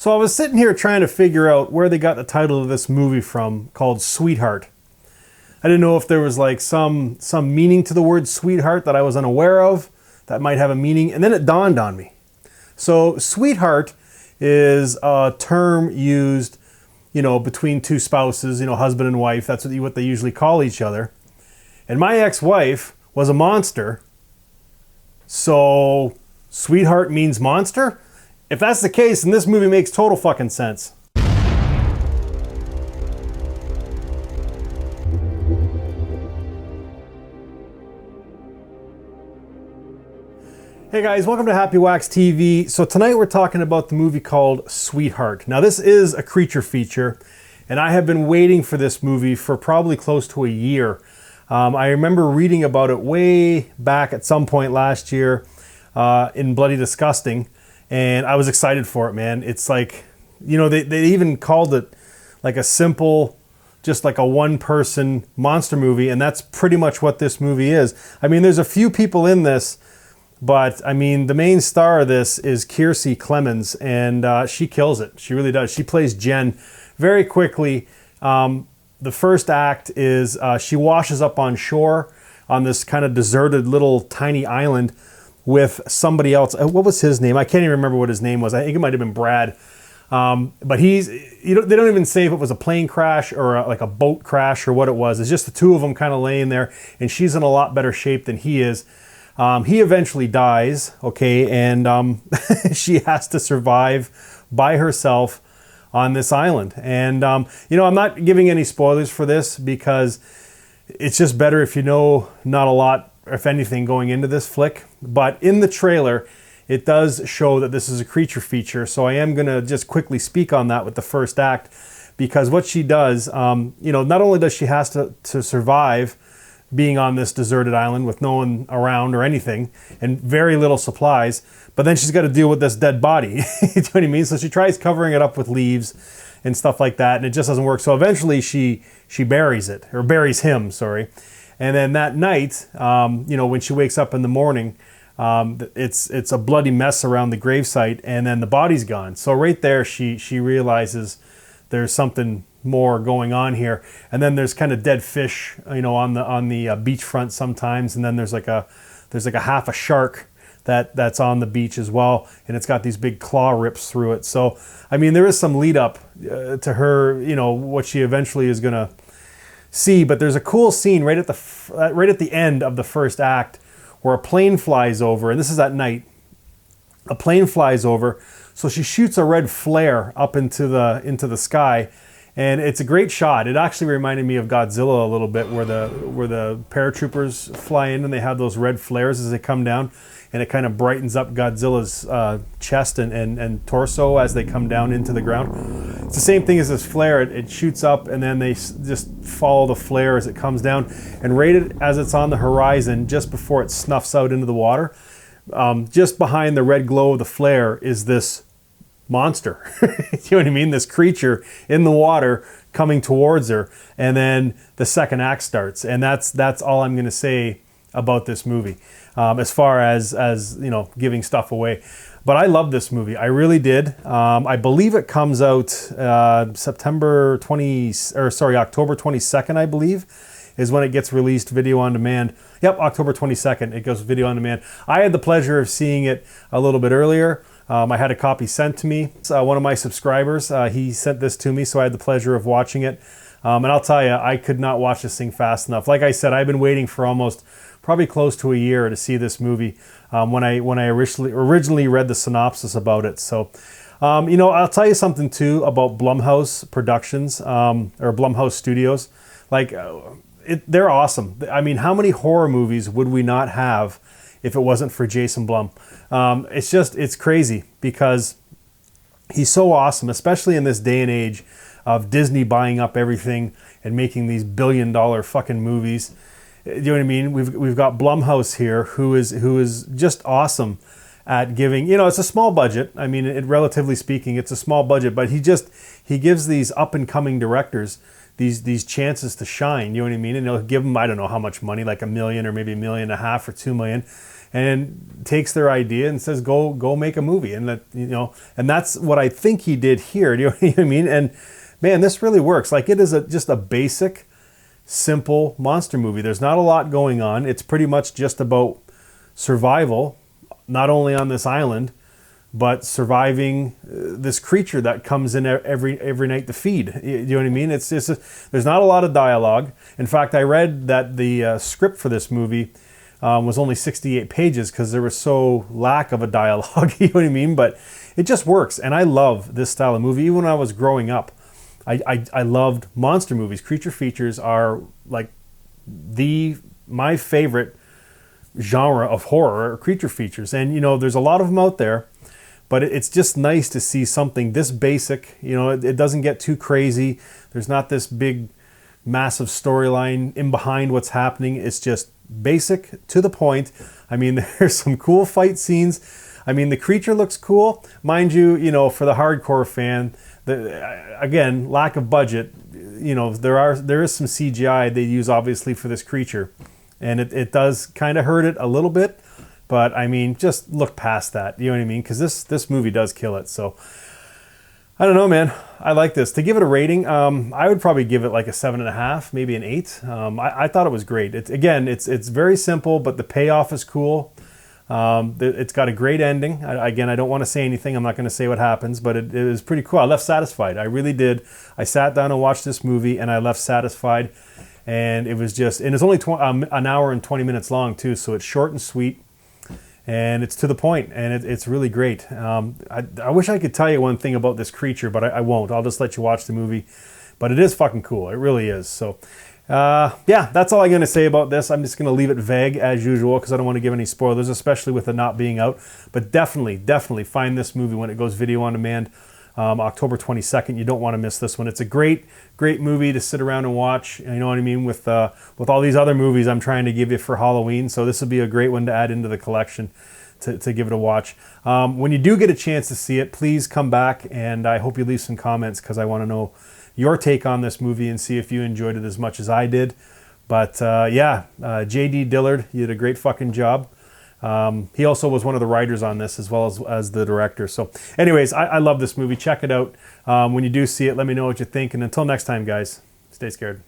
So I was sitting here trying to figure out where they got the title of this movie from, called Sweetheart. I didn't know if there was like some meaning to the word sweetheart that I was unaware of that might have a meaning, and then it dawned on me. So sweetheart is a term used, between two spouses, husband and wife. That's what they usually call each other. And my ex-wife was a monster. So sweetheart means monster? If that's the case, then this movie makes total fucking sense. Hey guys, welcome to Happy Wax TV. So tonight we're talking about the movie called Sweetheart. Now this is a creature feature, and I have been waiting for this movie for probably close to a year. I remember reading about it way back at some point last year in Bloody Disgusting, and I was excited for it, man. It's like, they even called it like a simple, just like a one-person monster movie, and that's pretty much what this movie is. I mean, there's a few people in this, but I mean, the main star of this is Kiersey Clemons, and she kills it. She really does. She plays Jen very quickly. The first act is she washes up on shore on this kind of deserted little tiny island with somebody else. What was his name? I can't even remember what his name was. I think it might have been Brad. But they don't even say if it was a plane crash or like a boat crash or what it was. It's just the two of them kind of laying there, and she's in a lot better shape than he is. He eventually dies, okay, and she has to survive by herself on this island. And, I'm not giving any spoilers for this because it's just better if you know not a lot, if anything, going into this flick. But in the trailer, it does show that this is a creature feature, so I am going to just quickly speak on that with the first act, because what she does, not only does she has to survive being on this deserted island with no one around or anything and very little supplies, but then she's got to deal with this dead body. You know what I mean? So she tries covering it up with leaves and stuff like that, and it just doesn't work. So eventually she buries it, or buries him, sorry. And then that night, when she wakes up in the morning, it's a bloody mess around the gravesite, and then the body's gone. So right there, she realizes there's something more going on here. And then there's kind of dead fish, on the beachfront sometimes, and then there's like a half a shark that's on the beach as well, and it's got these big claw rips through it. So I mean, there is some lead up to her, what she eventually is gonna see. But there's a cool scene right at the end of the first act where a plane flies over, and this is at night. A plane flies over, so she shoots a red flare up into the sky. And it's a great shot. It actually reminded me of Godzilla a little bit, where the paratroopers fly in and they have those red flares as they come down, and it kind of brightens up Godzilla's chest and torso as they come down into the ground. It's the same thing as this flare. It shoots up, and then they just follow the flare as it comes down. And right as it's on the horizon, just before it snuffs out into the water, just behind the red glow of the flare is this monster. You know what I mean? This creature in the water coming towards her, and then the second act starts, and that's all I'm going to say about this movie, as far as giving stuff away. But I love this movie. I really did. I believe it comes out October 22nd, I believe, is when it gets released video on demand. Yep, October 22nd, it goes video on demand. I had the pleasure of seeing it a little bit earlier. I had a copy sent to me. One of my subscribers, he sent this to me, so I had the pleasure of watching it. And I'll tell you, I could not watch this thing fast enough. Like I said, I've been waiting for probably close to a year to see this movie when I originally read the synopsis about it. So, I'll tell you something too about Blumhouse Productions, or Blumhouse Studios. Like, they're awesome. I mean, how many horror movies would we not have if it wasn't for Jason Blum? It's crazy because he's so awesome, especially in this day and age of Disney buying up everything and making these billion-dollar fucking movies. You know what I mean? We've got Blumhouse here, who is just awesome at giving. It's a small budget. I mean, relatively speaking, it's a small budget, but he gives these up and coming directors these chances to shine. You know what I mean? And he'll give them, I don't know how much money, like $1 million or maybe $1.5 million or $2 million. and takes their idea and says, go make a movie. And that, you know, and that's what I think he did here. Do you know what I mean? And man, this really works. Like, it is just a basic, simple monster movie. There's not a lot going on. It's pretty much just about survival, not only on this island, but surviving this creature that comes in every night to feed. You know what I mean? It's just there's not a lot of dialogue. In fact, I read that the script for this movie was only 68 pages because there was so lack of a dialogue. You know what I mean? But it just works, and I love this style of movie. Even when I was growing up, I loved monster movies. Creature features are like my favorite genre of horror, creature features. And you know, there's a lot of them out there, but it's just nice to see something this basic. You know, it doesn't get too crazy. There's not this big, massive storyline in behind what's happening. It's just basic, to the point. I mean, there's some cool fight scenes. I mean, the creature looks cool. Mind you, you know, for the hardcore fan, again, lack of budget, you know, there is some CGI they use obviously for this creature. And it does kind of hurt it a little bit. But I mean, just look past that. You know what I mean? Because this movie does kill it. So I don't know, man. I like this. To give it a rating, I would probably give it like a 7.5, maybe an 8. I thought it was great. It's very simple, but the payoff is cool. It's got a great ending. Again, I don't want to say anything. I'm not going to say what happens, but it is pretty cool. I left satisfied. I really did. I sat down and watched this movie, and I left satisfied. And it was just, and it's only an hour and 20 minutes long too, so it's short and sweet. And it's to the point, and it's really great. I wish I could tell you one thing about this creature, but I won't. I'll just let you watch the movie. But it is fucking cool. It really is. So, yeah, that's all I'm going to say about this. I'm just going to leave it vague as usual because I don't want to give any spoilers, especially with it not being out. But definitely find this movie when it goes video on demand. October 22nd. You don't want to miss this one. It's a great movie to sit around and watch. You know what I mean? With all these other movies I'm trying to give you for Halloween. So this would be a great one to add into the collection to give it a watch. When you do get a chance to see it, please come back, and I hope you leave some comments because I want to know your take on this movie and see if you enjoyed it as much as I did. But yeah, J.D. Dillard, you did a great fucking job. He also was one of the writers on this as well as the director. So anyways, I love this movie. Check it out. When you do see it, let me know what you think. And until next time, guys, stay scared.